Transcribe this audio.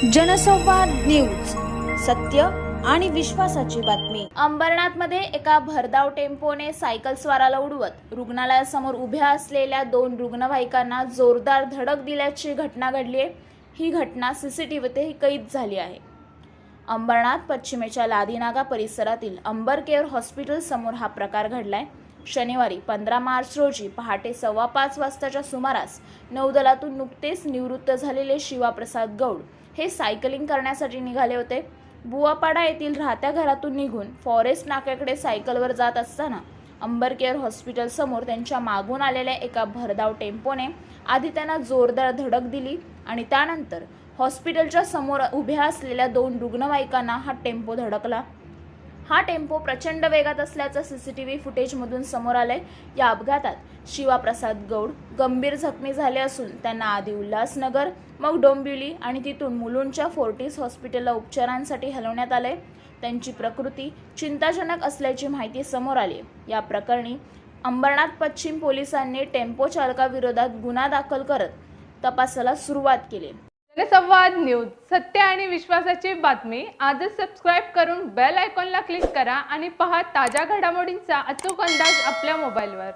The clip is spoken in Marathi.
जनसंवाद न्यूज, सत्य आणि विश्वासाची बातमी। अंबरनाथमध्ये एका भरधाव टेम्पोने सायकल स्वाराला उडवत रुग्णालयासमोर उभ्या असलेल्या 2 रुग्णवाहिकांना जोरदार धडक दिल्याची घटना घडली आहे। ही घटना सीसीटीव्हीतही कैद झाली आहे। अंबरनाथ पश्चिमेच्या लादीनागा परिसरातील अंबर केअर हॉस्पिटल समोर हा प्रकार घडलाय। शनिवारी 15 मार्च रोजी पहाटे 5:15 वाजताच्या सुमारास नौदलातून नुकतेच निवृत्त झालेले शिवाप्रसाद गौड हे सायकलिंग करण्यासाठी निघाले होते। बुवापाडा येथील राहत्या घरातून निघून फॉरेस्ट नाक्याकडे सायकलवर जात असताना अंबर केअर हॉस्पिटल समोर त्यांच्या मागून आलेल्या एका भरधाव टेम्पोने आधी त्यांना जोरदार धडक दिली आणि त्यानंतर हॉस्पिटलच्या समोर उभ्या असलेल्या 2 रुग्णवाहिकांना हा टेम्पो धडकला। हा टेम्पो प्रचंड वेगात असल्याचं सीसीटीव्ही फुटेजमधून समोर आलंय। या अपघातात शिवाप्रसाद गौड गंभीर जखमी झाले असून त्यांना आधी उल्हासनगर, मग डोंबिवली आणि तिथून मुलुंडच्या फोर्टिस हॉस्पिटलला उपचारांसाठी हलवण्यात आले। त्यांची प्रकृती चिंताजनक असल्याची माहिती समोर आली। या प्रकरणी अंबरनाथ पश्चिम पोलिसांनी टेम्पो चालकाविरोधात गुन्हा दाखल करत तपासाला सुरुवात केली। जनसंवाद न्यूज, सत्य आणि विश्वासाची बातमी। आजच सबस्क्राइब करून बेल आयकॉनला क्लिक करा आणि पहा ताज्या घडामोडींचा अचूक अंदाज आपल्या मोबाईलवर।